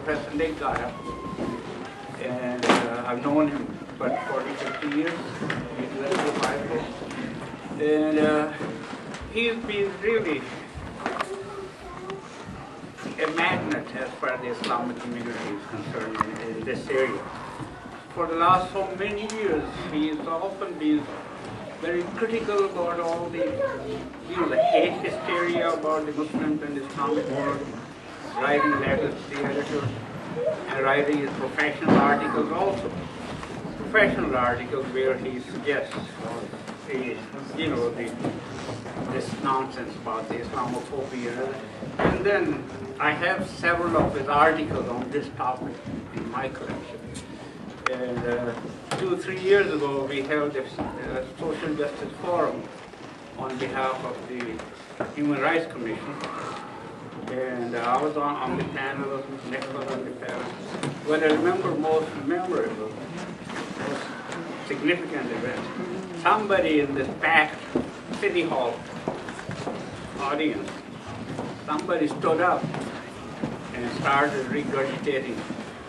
Professor Nick Gier, and I've known him for 40, 50 years. He's very reliable. And he's been really a magnet as far as the Islamic community is concerned in this area. For the last so many years, he's often been very critical about all the, the hate hysteria about the Muslims and Islamic world, writing letters to the editor, and writing his professional articles also. Professional articles where he suggests, this nonsense about the Islamophobia. And then I have several of his articles on this topic in my collection. And 2 or 3 years ago, we held a social justice forum on behalf of the Human Rights Commission. And I was on the panel, Nick was on the panel. What I remember most memorable, most significant event, somebody in this packed City Hall audience, somebody stood up and started regurgitating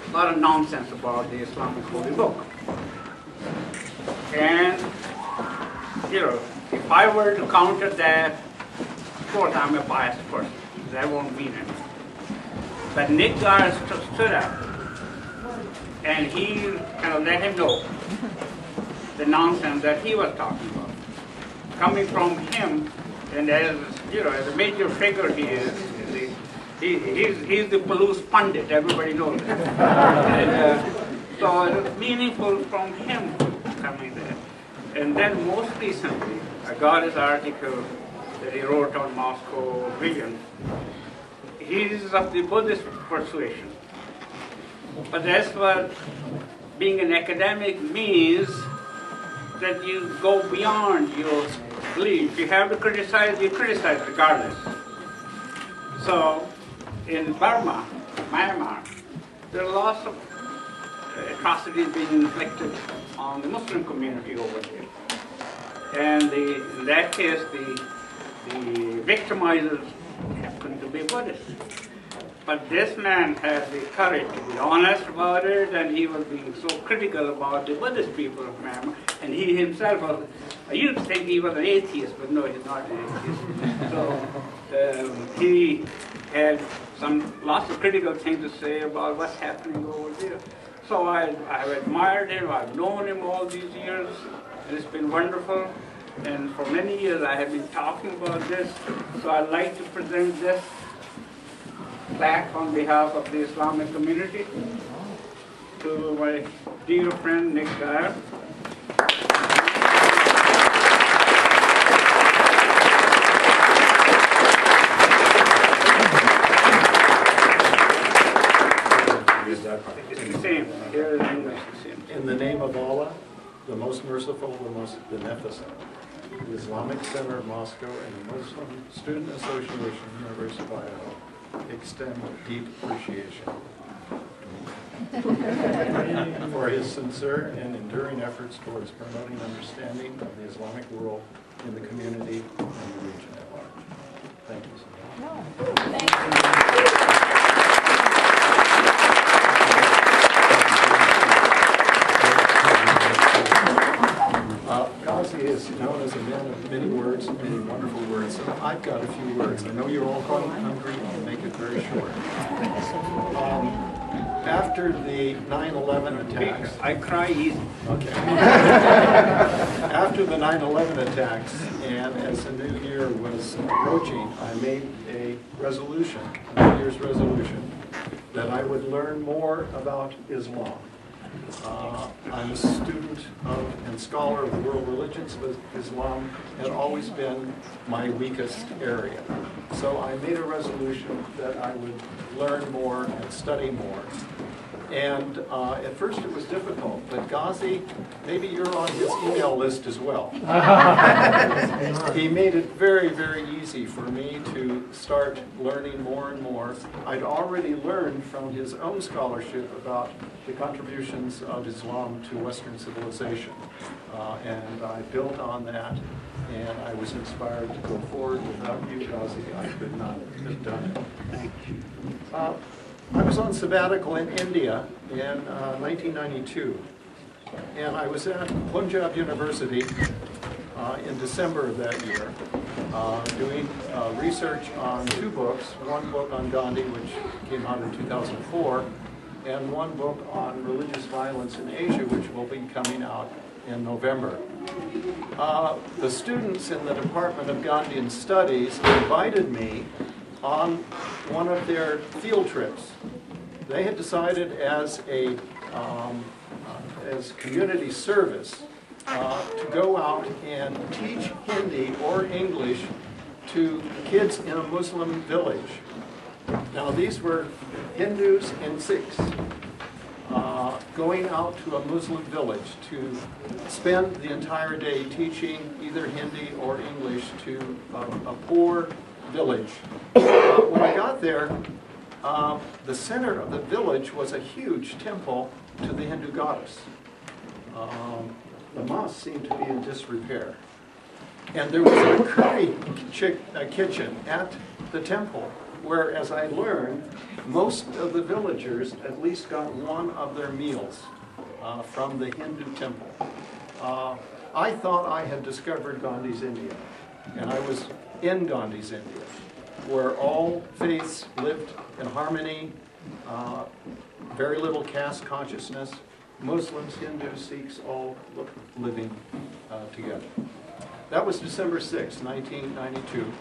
a lot of nonsense about the Islamic Holy Book. And, if I were to counter that, of course I'm a biased person. That won't mean anything. But Nick Gier stood up, and he kind of let him know the nonsense that he was talking about. Coming from him, and as a major figure he is, he's the Palouse pundit, everybody knows that. And, so it was meaningful from him coming there. And then most recently, I got his article that he wrote on Moscow Vision. He's of the Buddhist persuasion. But that's what being an academic means, that you go beyond your belief. You have to criticize, you criticize regardless. So in Burma, Myanmar, there are lots of atrocities being inflicted on the Muslim community over there. And in that case, the victimizers happen to be Buddhists. But this man had the courage to be honest about it, and he was being so critical about the Buddhist people of Myanmar. And he himself was, I used to think he was an atheist, but no, he's not an atheist. So he had lots of critical things to say about what's happening over there. So I've admired him, I've known him all these years, and it's been wonderful. And for many years I have been talking about this, so I'd like to present this plaque on behalf of the Islamic community to my dear friend Nick Gier. It's the same. Here is English, the same. In the name of Allah, the most merciful, the most beneficent, the Islamic Center of Moscow and the Muslim Student Association, University of Idaho, extend deep appreciation for his sincere and enduring efforts towards promoting understanding of the Islamic world in the community and the region at large. Thank you so much. Thank you. Ghazi is known as a man of many words, many wonderful words. So I've got a few words. I know you're all quite hungry. I'll make it very short. After the 9/11 attacks... I cry easy. Okay. After the 9/11 attacks, and as the new year was approaching, I made a resolution, a New Year's resolution, that I would learn more about Islam. I'm a student of and scholar of the world religions, but Islam had always been my weakest area. So I made a resolution that I would learn more and study more. And at first it was difficult, but Ghazi, maybe you're on his email list as well. He made it very, very easy for me to start learning more and more. I'd already learned from his own scholarship about the contributions of Islam to Western civilization. And I built on that, and I was inspired to go forward. Without you, Ghazi, I could not have done it. I was on sabbatical in India in 1992, and I was at Punjab University in December of that year, doing research on 2 books, one book on Gandhi, which came out in 2004, and one book on religious violence in Asia, which will be coming out in November. The students in the Department of Gandhian Studies invited me on one of their field trips. They had decided as community service to go out and teach Hindi or English to kids in a Muslim village. Now these were Hindus and Sikhs going out to a Muslim village to spend the entire day teaching either Hindi or English to a poor village. When I got there, the center of the village was a huge temple to the Hindu goddess. The mosque seemed to be in disrepair. And there was a curry kitchen at the temple where, as I learned, most of the villagers at least got one of their meals from the Hindu temple. I thought I had discovered Gandhi's India, and I was in Gandhi's India, where all faiths lived in harmony, very little caste consciousness, Muslims, Hindus, Sikhs, all living together. That was December 6, 1992.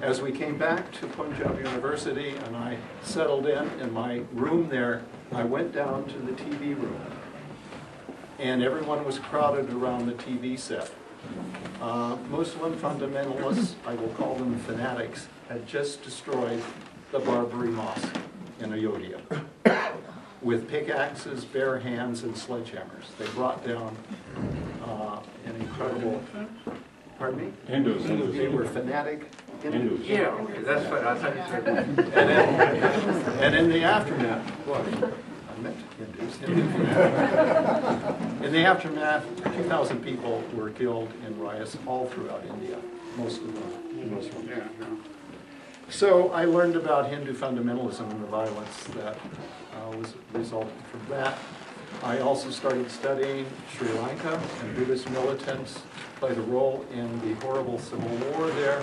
As we came back to Punjab University and I settled in my room there, I went down to the TV room. And everyone was crowded around the TV set. Muslim fundamentalists, I will call them fanatics, had just destroyed the Barbary Mosque in Ayodhya with pickaxes, bare hands, and sledgehammers. They brought down an incredible... Pardon me? Hindus. They were fanatic Hindus. Yeah, okay, that's what I thought you said. And in the aftermath, what? I meant Hindus. In the aftermath, 2,000 people were killed in riots all throughout India, most of them Muslim. Yeah, yeah. So I learned about Hindu fundamentalism and the violence that was resulted from that. I also started studying Sri Lanka, and Buddhist militants played a role in the horrible civil war there.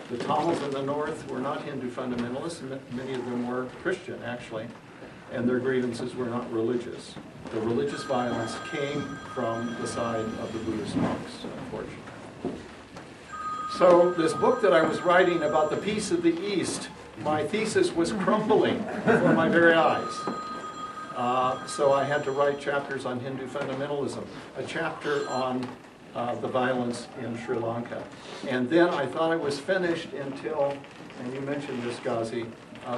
The Tamils in the north were not Hindu fundamentalists, many of them were Christian actually, and their grievances were not religious. The religious violence came from the side of the Buddhist monks, unfortunately. So this book that I was writing about the peace of the East, my thesis was crumbling before my very eyes. So I had to write chapters on Hindu fundamentalism, a chapter on the violence in Sri Lanka. And then I thought I was finished until, and you mentioned this, Ghazi,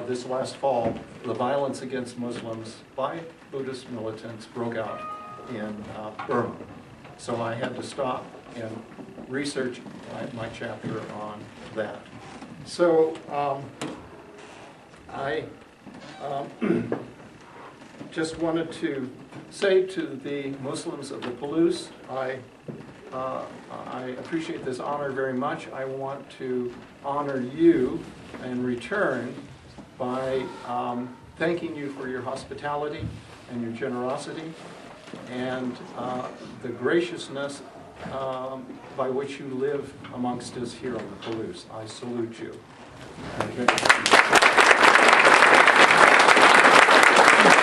this last fall, the violence against Muslims by Buddhist militants broke out in Burma. So I had to stop and research my chapter on that. So I just wanted to say to the Muslims of the Palouse, I appreciate this honor very much. I want to honor you in return by thanking you for your hospitality and your generosity and the graciousness by which you live amongst us here on the Palouse. I salute you.